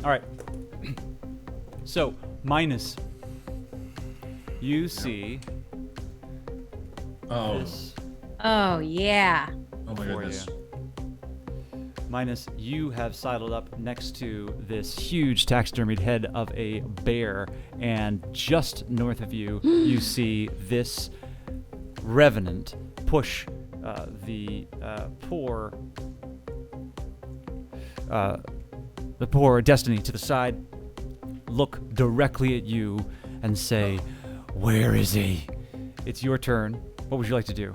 All right. So, minus. You see. Oh. This Oh, yeah. Oh my for goodness. you. Minus, you have sidled up next to this huge taxidermied head of a bear, and just north of you, you see this revenant push the poor Destiny to the side, look directly at you, and say, "Where is he?" It's your turn. What would you like to do?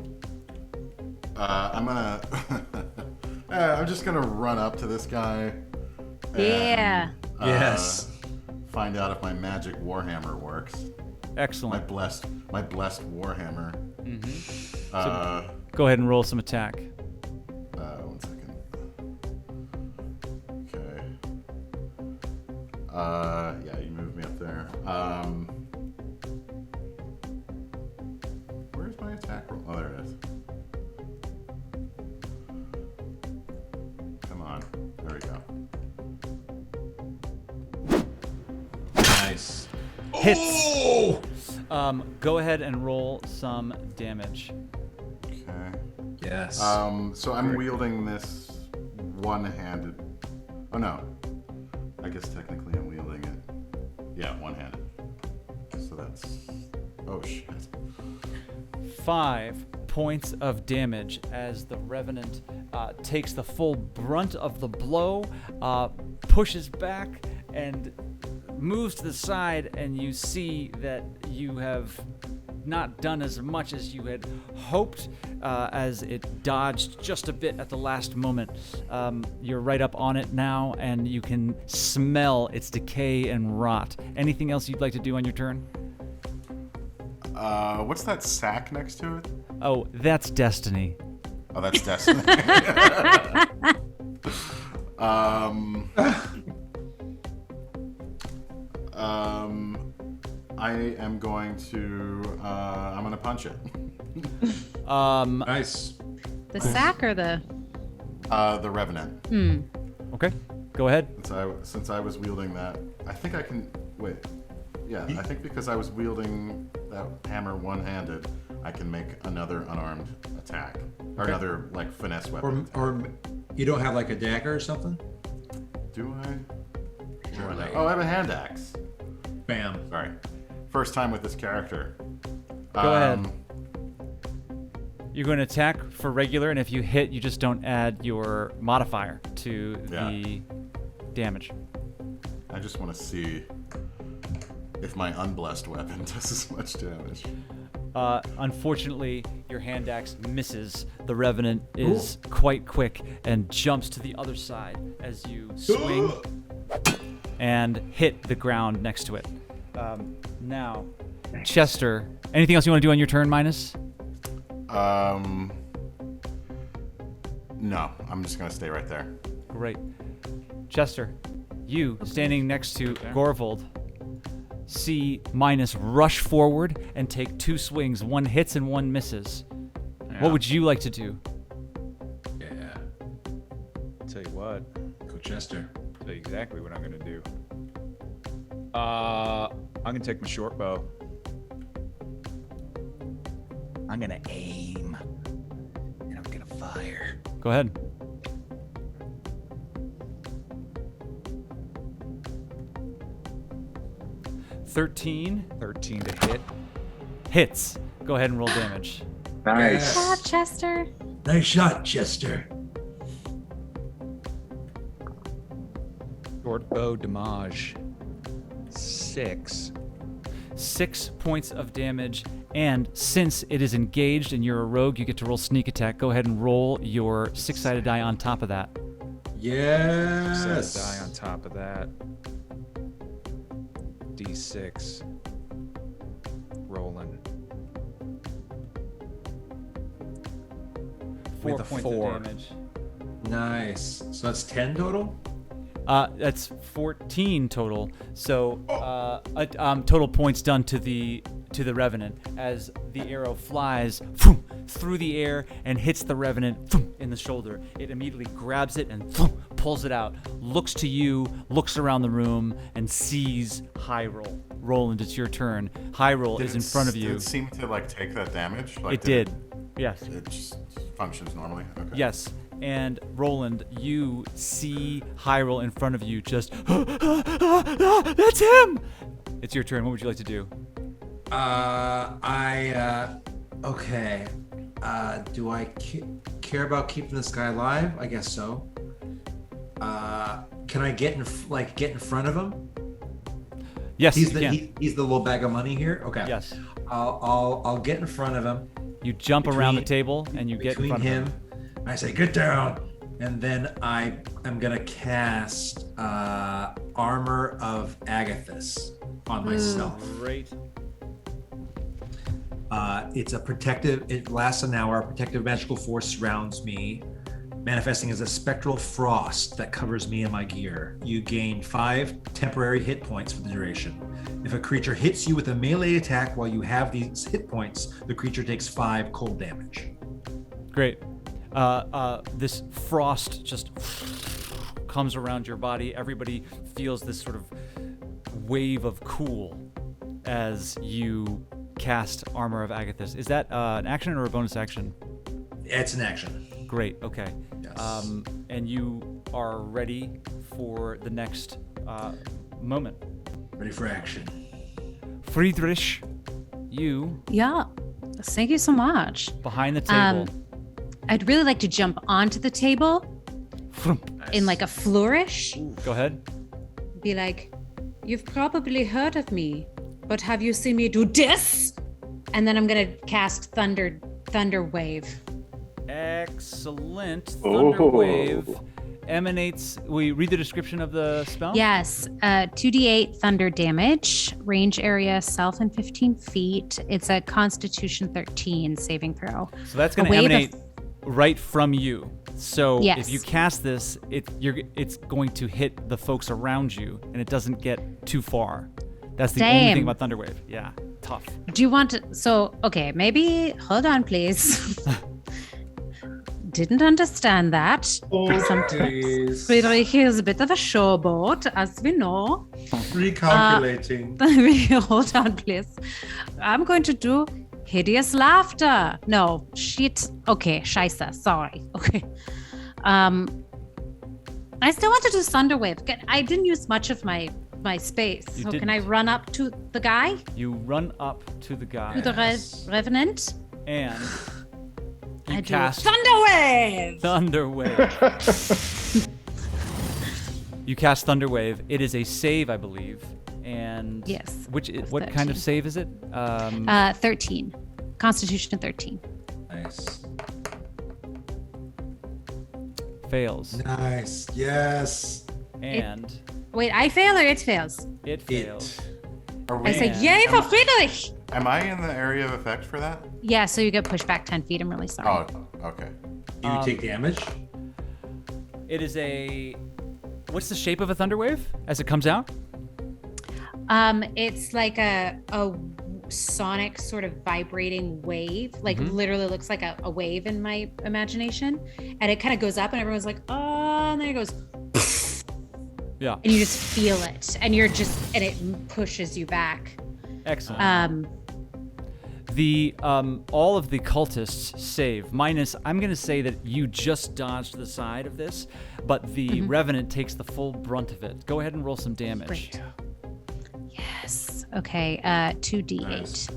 I'm gonna. I'm just gonna run up to this guy. And, Yeah. Yes. Find out if my magic warhammer works. Excellent. My blessed warhammer. Go ahead and roll some attack. 1 second. Okay. Yeah, you moved me up there. Where's my attack roll? Oh, there it is. Come on. There we go. Nice. Hits. Oh! Go ahead and roll some damage. Okay. Yes. So I'm wielding this one-handed. Oh no. I guess technically I'm wielding it. Yeah, one-handed. So that's. Oh shit. 5 points of damage as the Revenant takes the full brunt of the blow, pushes back, and moves to the side, and you see that you have not done as much as you had hoped, as it dodged just a bit at the last moment. You're right up on it now, and you can smell its decay and rot. Anything else you'd like to do on your turn? What's that sack next to it? Oh, that's Destiny. Oh, that's Destiny. I am going to. I'm gonna punch it. Nice. The sack or the... The Revenant. Okay, go ahead. Since I was wielding that, I think I can. Wait. Yeah, I think because I was wielding that hammer one-handed, I can make another unarmed attack. Or another, like, finesse weapon. Or you don't have like a dagger or something? Do I? Sure. Oh, I have a hand axe. Bam. Sorry. First time with this character. Go ahead. You're going to attack for regular, and if you hit, you just don't add your modifier to the damage. I just want to see if my unblessed weapon does as much damage. Unfortunately, your hand axe misses. The Revenant is quite quick and jumps to the other side as you swing and hit the ground next to it. Now, Chester, anything else you want to do on your turn, Minus? No, I'm just gonna stay right there. Great. Chester, you standing next to Gorvold, see Minus rush forward and take 2 swings. 1 hits and 1 misses. Yeah. What would you like to do? Yeah. Tell you what, Go Chester. tell you exactly what I'm gonna do. I'm gonna take my short bow. I'm gonna aim, and I'm gonna fire. Go ahead. $13 13 to hit. hits. Go ahead and roll damage. Good job, Chester. Nice shot, Chester. Short bow damage. 6. 6 points of damage, and since it is engaged and you're a rogue, you get to roll sneak attack. Go ahead and roll your 6-sided die on top of that. Yes. Set a die on top of that. D6. Rolling. 4 With a points 4. of damage. Nice. So that's 10 total? That's 14 total. So total points done to the Revenant as the arrow flies through the air and hits the Revenant in the shoulder. It immediately grabs it and pulls it out, looks to you, looks around the room, and sees Hyrule. Roland, it's your turn. Hyrule is in front of you. Did it seem to like take that damage? Like, It did. Yes. It just functions normally. Okay. Yes. And Roland, you see Hyrule in front of you just, that's him! It's your turn. What would you like to do? Okay. Do I care about keeping this guy alive? I guess so. Can I get in front of him? Yes, He's you can. he's the little bag of money here. Okay. Yes. I'll get in front of him. You jump around the table and you get in front of him. I say, get down, and then I am gonna cast Armor of Agathis on myself. Great. It's a protective. It lasts an hour. A protective magical force surrounds me, manifesting as a spectral frost that covers me and my gear. You gain 5 temporary hit points for the duration. If a creature hits you with a melee attack while you have these hit points, the creature takes 5 cold damage. Great. This frost just comes around your body. Everybody feels this sort of wave of cool as you cast Armor of Agathis. Is that an action or a bonus action? It's an action. Great. Okay. Yes. And you are ready for the next moment. Ready for action. Friedrich, you Yeah. Thank you so much. behind the table. I'd really like to jump onto the table in like a flourish. Go ahead. Be like, you've probably heard of me, but have you seen me do this? And then I'm gonna cast Thunder Wave. Excellent. Thunder Wave emanates. Will you read the description of the spell? Yes, 2d8 thunder damage, range area self and 15 feet. It's a Constitution 13 saving throw. So that's going A to wave of- emanate right from you. So Yes. if you cast this, it's going to hit the folks around you, and it doesn't get too far. That's the only Damn. thing about Thunderwave. Yeah, tough. Do you want to? So, okay, maybe hold on, please. Didn't understand that. Sometimes Friedrich is a bit of a showboat, as we know. Recalculating. Hold on, please. I'm going to do hideous laughter. No, shit. Okay, scheisse. Sorry. Okay. I still want to do Thunderwave. I didn't use much of my space. You So can I run up to the guy? You run up to the guy, To the Revenant? and you I do cast Thunderwave! Thunderwave. You cast Thunderwave. It is a save, I believe. And Yes, what 13. kind of save is it? 13. Constitution 13. Nice. Fails. Nice. Yes. And Wait, I fail or it fails? it fails. Are we, I say, Man. yay for Friedrich! Am I in the area of effect for that? Yeah, so you get pushed back 10 feet. I'm really sorry. Oh, okay. Do you take damage? It is a. What's the shape of a Thunderwave as it comes out? It's like a sonic sort of vibrating wave. Like literally looks like a wave in my imagination. And it kind of goes up and everyone's like, oh, and then it goes, Yeah. and you just feel it. And you're just, and it pushes you back. Excellent. The all of the cultists save, minus I'm gonna say that you just dodged the side of this, but the Revenant takes the full brunt of it. Go ahead and roll some damage. Great. Yes. Okay. 2d8. Nice.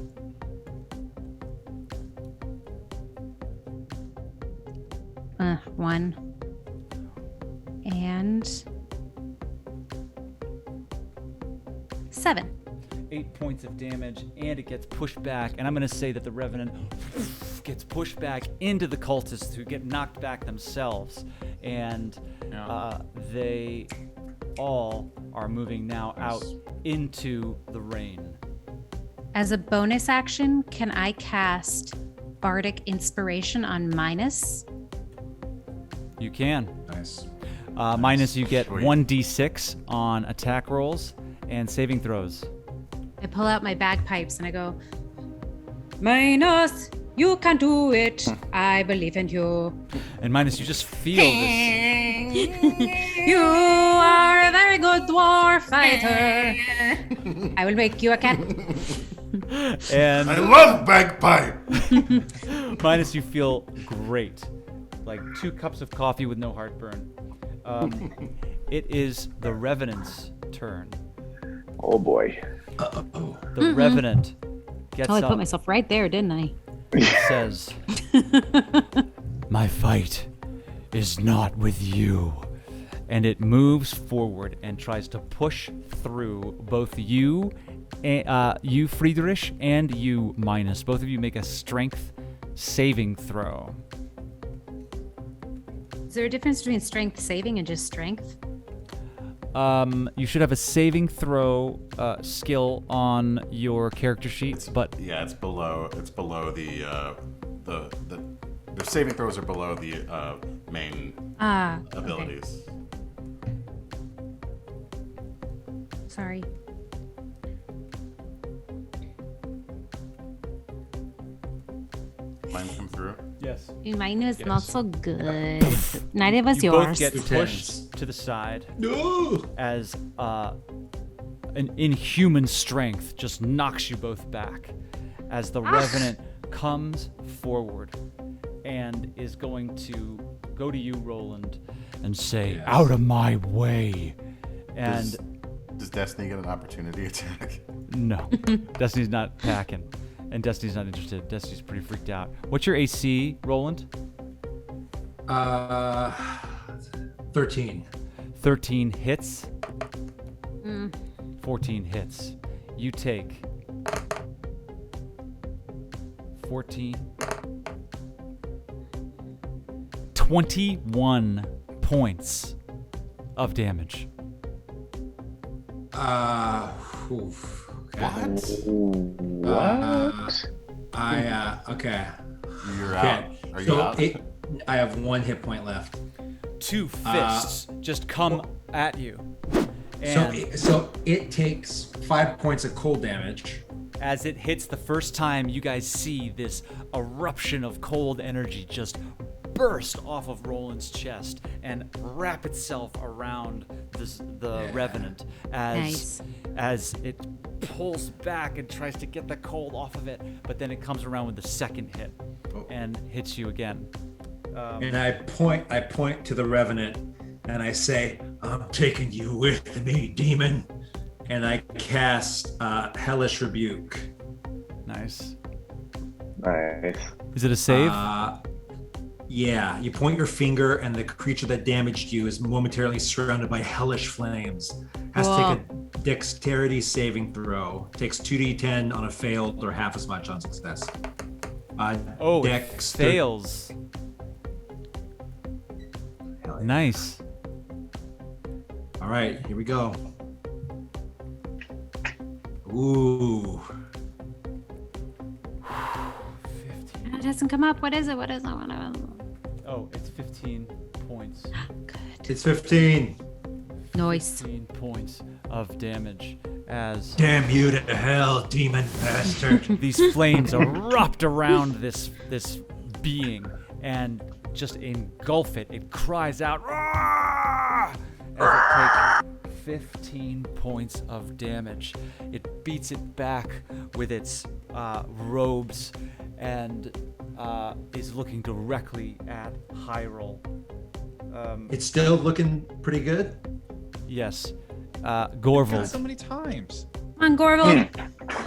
One. And 7. 8 points of damage, and it gets pushed back. And I'm gonna say that the Revenant gets pushed back into the cultists, who get knocked back themselves, and they all are moving now out into the rain. As a bonus action, can I cast Bardic Inspiration on Minus? You can. Nice. Minus you get Sweet. 1d6 on attack rolls and saving throws. I pull out my bagpipes and I go, Minus, you can do it. I believe in you. And Minus, you just feel this. You are a very good dwarf fighter. I will make you a cat. And I love bagpipe. Minus, you feel great. Like 2 cups of coffee with no heartburn. It is the Revenant's turn. Oh boy. The Revenant gets Oh, I up put myself right there, didn't I? and says, "My fight is not with you." And it moves forward and tries to push through both you, Friedrich, and you, Minus. Both of you make a strength saving throw. Is there a difference between strength saving and just strength? You should have a saving throw skill on your character sheets, but Yeah, it's below the saving throws are below the main Okay. abilities. Sorry. Mine come through. yes, Mine is Yes. not so good. Neither was you yours. both get Two pushed to the side No. as an inhuman strength just knocks you both back as the Revenant comes forward and is going to go to you, Roland, and say, Yes. "Out of my way." And Does Destiny get an opportunity attack? no, Destiny's not packing, and Destiny's not interested. Destiny's pretty freaked out. What's your AC, Roland? 13. 13 hits. Mm. 14 hits. You take 14. 21 points of damage. Oof. Okay. What? Okay. You're Okay. out. Are you So out? I have 1 hit point left. 2 fists just come at you. And So it takes 5 points of cold damage. as it hits the first time, you guys see this eruption of cold energy just burst off of Roland's chest and wrap itself around the Revenant as it pulls back and tries to get the cold off of it, but then it comes around with the second hit and hits you again. And I point to the Revenant and I say, "I'm taking you with me, demon." And I cast Hellish Rebuke. Nice. Nice. Is it a save? Yeah, you point your finger and the creature that damaged you is momentarily surrounded by hellish flames. Has to take a dexterity saving throw. Takes 2d10 on a failed or half as much on success. It fails. Nice. All right, here we go. Ooh. It doesn't come up. What is it? What is it? Oh, it's 15 points. Good. It's 15. Nice. 15 points of damage as Damn you to hell, demon bastard. these flames erupt around this being and just engulf it. It cries out, "Rah!" as it takes 15 points of damage. It beats it back with its robes and is looking directly at Hyrule. It's still looking pretty good. Yes. So Gorvold. many times. Come on, Gorval.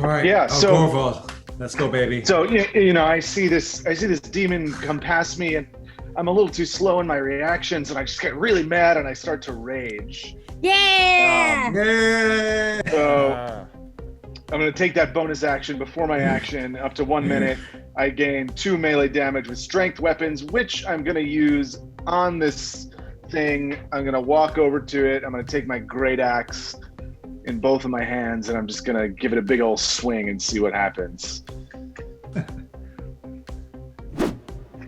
All right. Yeah, so- Gorval. Let's go, baby. So I see this demon come past me, and I'm a little too slow in my reactions, and I just get really mad, and I start to rage. Yeah. Yay! So I'm going to take that bonus action before my action. Up to 1 minute, I gain 2 melee damage with strength weapons, which I'm going to use on this thing. I'm going to walk over to it. I'm going to take my great axe in both of my hands, and I'm just going to give it a big old swing and see what happens.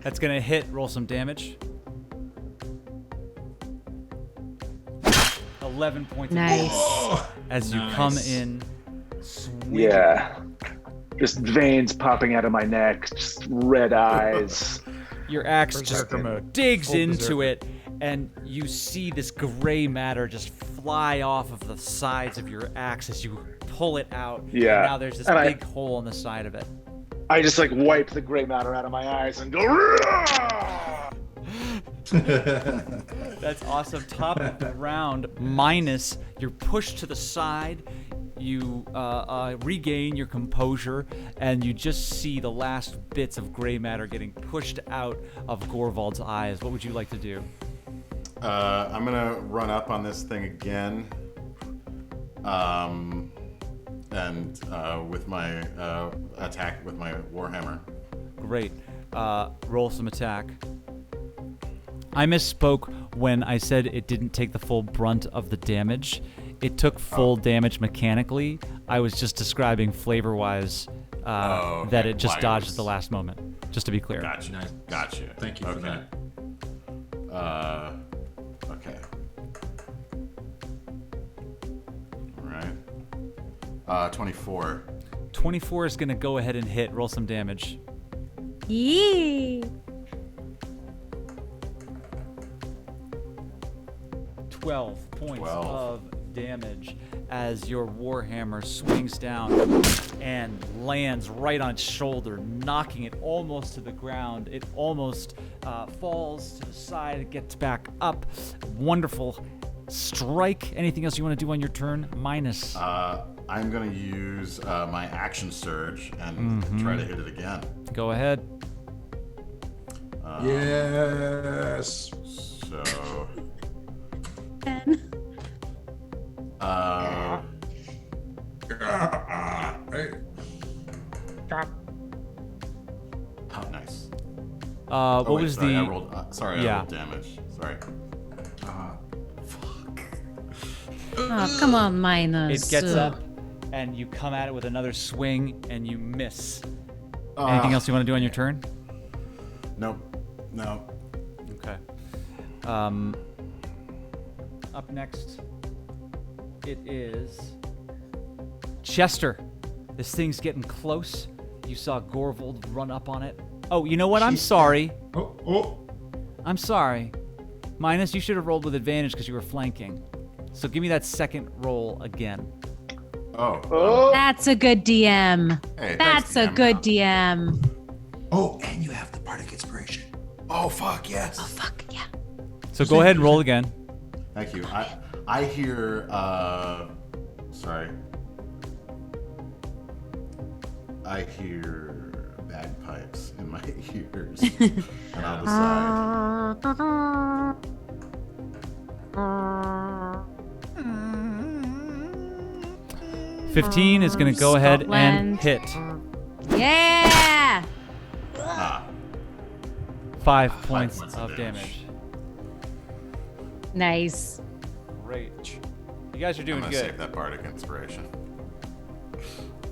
That's gonna hit. Roll some damage. 11 points Nice. of damage as you Nice. come in. Swinging. Yeah. Just veins popping out of my neck, just red eyes. Your axe just Berserker mode. digs Full into berserker. it, and you see this gray matter just fly off of the sides of your axe as you pull it out. Yeah. And now there's this And big hole in the side of it. I just like wipe the gray matter out of my eyes and go. "Rah!" That's awesome. Top of the round, minus, you're pushed to the side. You regain your composure, and you just see the last bits of gray matter getting pushed out of Gorvald's eyes. What would you like to do? I'm gonna run up on this thing again, and with my attack with my warhammer. Great. Roll some attack. I misspoke when I said it didn't take the full brunt of the damage. It took full damage mechanically. I was just describing flavor-wise okay. that it just Why dodged was- at the last moment, just to be clear. Gotcha. Nice. Gotcha. Thank you for that. Okay. All right. 24. 24 is going to go ahead and hit. Roll some damage. Yee. 12 points 12. of damage as your warhammer swings down and lands right on its shoulder, knocking it almost to the ground. It almost falls to the side. It gets back up. Wonderful strike. Anything else you want to do on your turn? Minus. I'm gonna use my action surge and try to hit it again. Go ahead. Yes. So. 10. Oh, nice. What Oh, wait, was sorry, the? I rolled, I yeah. rolled damage. Sorry. Fuck. Oh, come on, minus. It gets up, and you come at it with another swing, and you miss. Anything else you want to do on your turn? Nope. No. Okay. Up next, it is Chester. This thing's getting close. You saw Gorvold run up on it. Oh, you know what? I'm sorry. Oh. I'm sorry. Minus, you should have rolled with advantage because you were flanking. So give me that second roll again. Oh. Oh, That's a good DM. Hey, That's thanks, a DM. good DM. Oh, and you have the bardic inspiration. Oh, fuck, yes. Fuck yeah. So go ahead and roll again. Thank you. I hear, sorry. I hear bagpipes in my ears. And I'll decide. 15 is going to go ahead and Scotland. hit. Yeah. 5 points points of of damage. Nice. Great. You guys are I'm doing gonna good. save that bardic inspiration.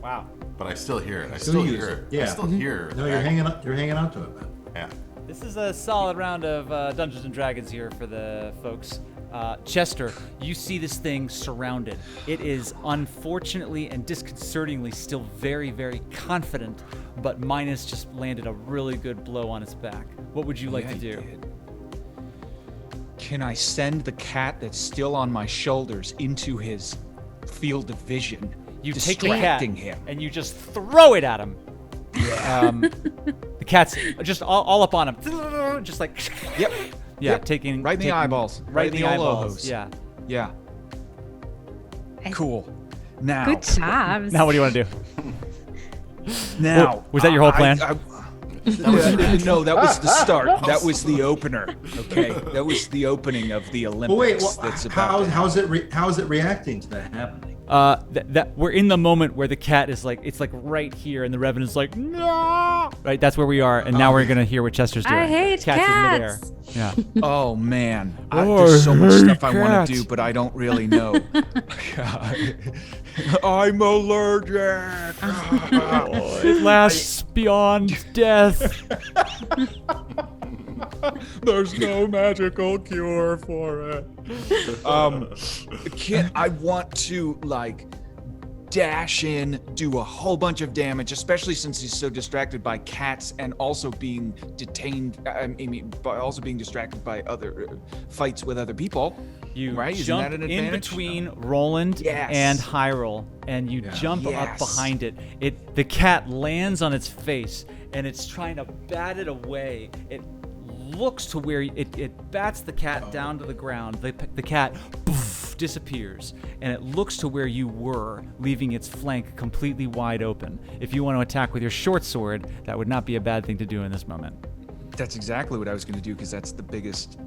Wow. But I still hear it. I Still still use hear it. it. Yeah. I still hear No, that. you're hanging on. You're hanging on to it, man. Yeah. This is a solid round of Dungeons and Dragons here for the folks. Chester, you see this thing surrounded. It is unfortunately and disconcertingly still very, very confident, but Minus just landed a really good blow on its back. What would you like Yeah, to he do? did. Can I send the cat that's still on my shoulders into his field of vision, You take the cat distracting him? and you just throw it at him. The cat's just all up on him. Just like, Yep. yeah, Yep. taking Right in the taking- eyeballs. Right in the eyeballs. eyeballs. Yeah. Yeah. I- Cool. Now. Good jobs. Now what do you want to do? Now. Was that your whole plan? No, that was the start. That was the opener. Okay, that was the opening of the Olympics. But wait, that's about to how's it reacting to that happening? That we're in the moment where the cat is like, it's like right here, and the Revenant's like, no, right. That's where we are, and now we're gonna hear what Chester's doing. I hate Cat's in midair. cats. Yeah. Oh man, Oh, there's so much I hate stuff I want cats. to do, but I don't really know. I'm allergic. It lasts beyond death. There's no magical cure for it. I want to like dash in, do a whole bunch of damage, especially since he's so distracted by cats and also being detained. Also being distracted by other fights with other people. You right? jump Isn't that an in advantage? between Roland Yes. and Hyrule, and you jump up Yes. behind it. The cat lands on its face, and it's trying to bat it away. It looks to where it bats the cat down to the ground. The cat poof, disappears, and it looks to where you were, leaving its flank completely wide open. If you want to attack with your short sword, that would not be a bad thing to do in this moment. That's exactly what I was going to do, because that's the biggest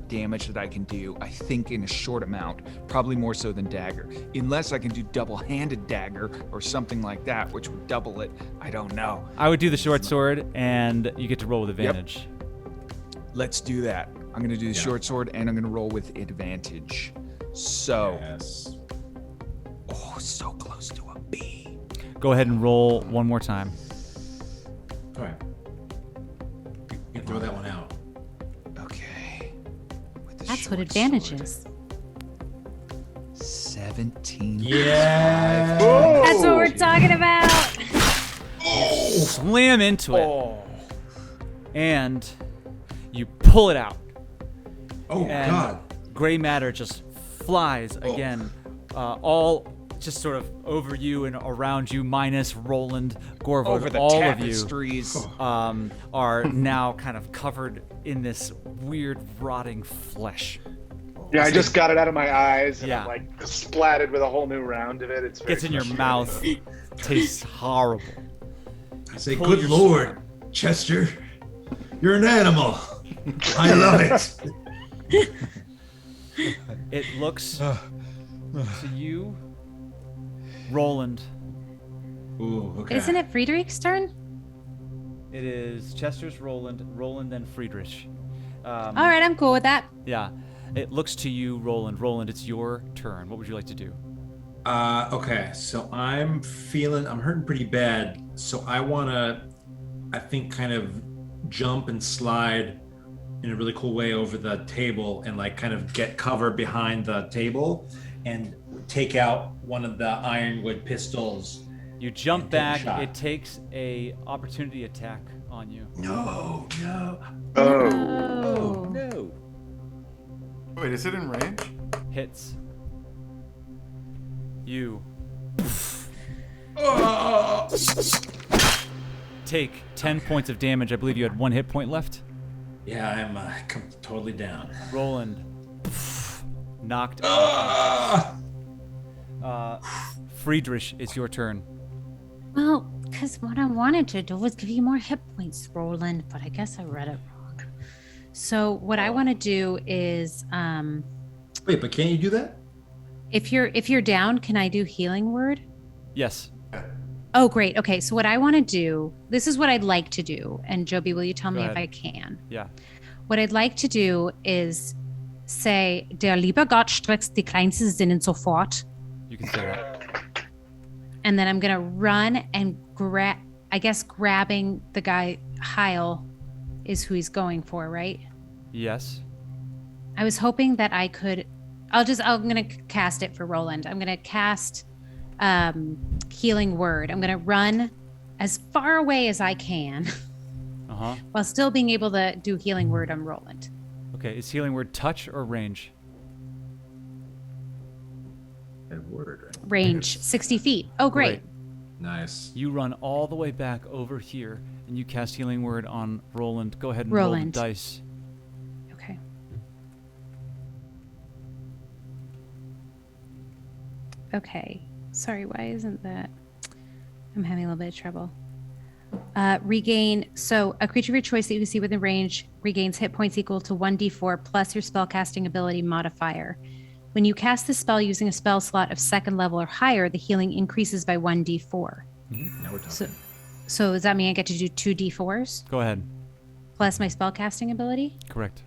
damage that I can do, I think, in a short amount, probably more so than dagger. Unless I can do double-handed dagger or something like that, which would double it. I don't know. I would do the short sword, and you get to roll with advantage. Let's do that. I'm going to do the short sword, and I'm going to roll with advantage. So, Yes. so close to a B. Go ahead and roll one more time. All right. You can throw that one out. Okay. With the That's what short advantage sword. is. 17. Yeah. That's what we're talking about. Slam into it, and you pull it out. Oh And God. gray matter just flies again, all just sort of over you and around you, minus Roland, Gorvold. Over the all of you tapestries. are now kind of covered in this weird rotting flesh. Yeah, I just got it out of my eyes, and Yeah. I'm like splatted with a whole new round of it. It's very Gets in your frustrating. mouth, tastes horrible. I say, Pull good your Lord, Chester, you're an animal. I love it. It looks to you, Roland. Ooh, okay. Isn't it Friedrich's turn? It is Chester's Roland, then Friedrich. All right, I'm cool with that. Yeah. It looks to you, Roland. Roland, it's your turn. What would you like to do? Okay, so I'm hurting pretty bad. So I want to, I think, kind of jump and slide in a really cool way over the table and like kind of get cover behind the table and take out one of the ironwood pistols. You jump And take a back. shot. It takes a opportunity attack on you. No. Oh. Oh. No. Wait, is it in range? Hits. You take 10 points of damage. I believe you had 1 hit point left. Yeah, I'm totally down. Roland knocked out. Friedrich, it's your turn. Well, because what I wanted to do was give you more hit points, Roland, but I guess I read it wrong. So what I want to do is, Wait, but can't you do that? if you're down, can I do healing word? Yes. Oh, great. Okay, so what I want to do, this is what I'd like to do, and Joby, will you tell Go me if ahead. I can? Yeah. What I'd like to do is say, der lieber Gott streckt die kleinsten Sinnen sofort. You can say that. And then I'm going to run and grabbing the guy, Heil, is who he's going for, right? Yes. I was hoping that I could, I'm going to cast it for Roland. I'm going to cast healing word. I'm going to run as far away as I can Uh-huh. while still being able to do healing word on Roland. Okay, is healing word touch or range? That word, right? Range, 60 feet. Oh, great. Nice. You run all the way back over here, and you cast healing word on Roland. Go ahead and roll the Roland. dice. Okay. Okay. Sorry, why isn't that? I'm having a little bit of trouble. Regain. So a creature of your choice that you can see within range regains hit points equal to 1d4 plus your spellcasting ability modifier. When you cast the spell using a spell slot of 2nd level or higher, the healing increases by 1d4. Now we're talking. So does that mean I get to do 2d4s Go ahead. plus my spellcasting ability? Correct.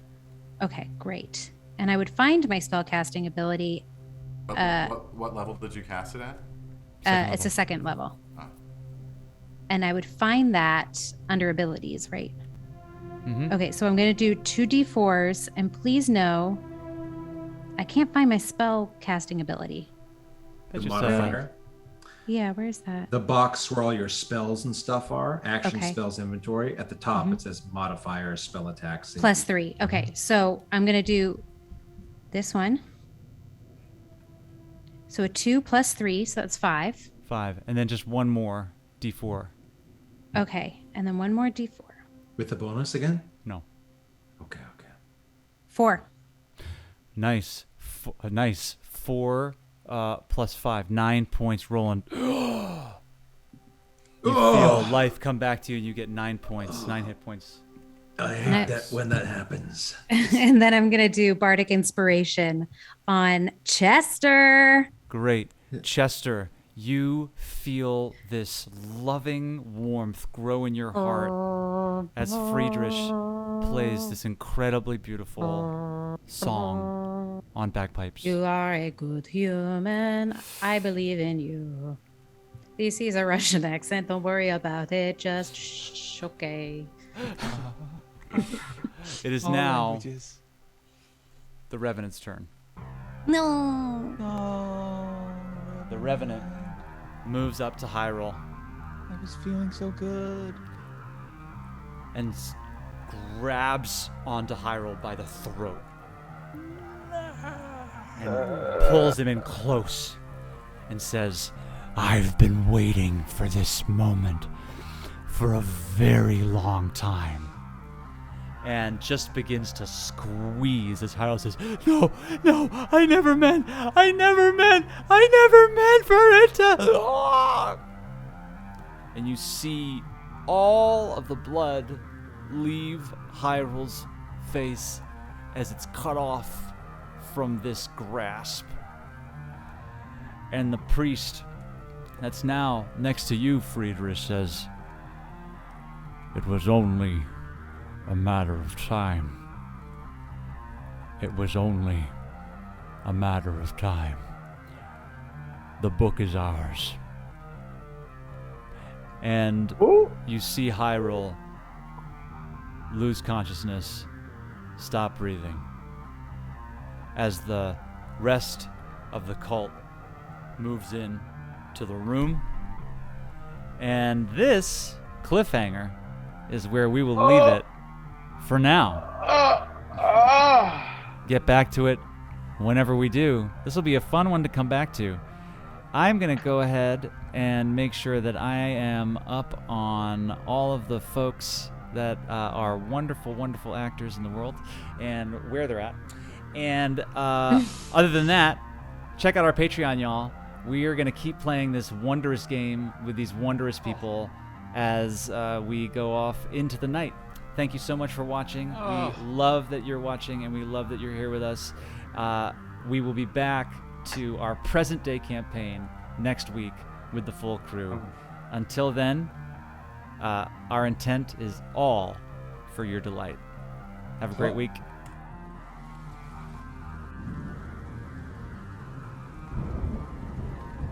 Okay, great. And I would find my spellcasting ability. What level did you cast it at? It's a 2nd level. Ah. And I would find that under abilities, right? Mm-hmm. Okay, so I'm going to do 2d4s, and please know I can't find my spell casting ability. The That just modifier. Yeah, where's that? The box where all your spells and stuff are, action Okay. spells inventory. At the top, it says modifiers, spell attacks. +3. Okay, so I'm going to do this one. So a 2 + 3, so that's 5. 5, and then just one more D4. Okay, and then one more D4. With the bonus again? No. Okay. 4. Nice. Nice. 4 plus 5. 9 points, Roland. You feel life come back to you, and you get 9 points. 9 hit points. I hate that when that happens. And then I'm going to do Bardic Inspiration on Chester. Great. Chester, you feel this loving warmth grow in your heart as Friedrich plays this incredibly beautiful song on bagpipes. You are a good human. I believe in you. This is a Russian accent. Don't worry about it. Just shh, okay. It is now the Revenant's turn. No. The Revenant moves up to Hyrule I was feeling so good. and grabs onto Hyrule by the throat and pulls him in close and says, "I've been waiting for this moment for a very long time." And just begins to squeeze as Hyrule says, No, I never meant for it to. And you see all of the blood leave Hyrule's face as it's cut off from this grasp. And the priest that's now next to you, Friedrich, says, "It was only a matter of time. It was only a matter of time. The book is ours." And you see Hyrule lose consciousness, stop breathing, as the rest of the cult moves in to the room. And this cliffhanger is where we will leave it for now. Get back to it whenever we do. This will be a fun one to come back to. I'm going to go ahead and make sure that I am up on all of the folks that are wonderful, wonderful actors in the world and where they're at. And other than that, check out our Patreon, y'all. We are going to keep playing this wondrous game with these wondrous people as we go off into the night. Thank you so much for watching. We love that you're watching, and we love that you're here with us. We will be back to our present day campaign next week with the full crew. Until then, our intent is all for your delight. Have a great week.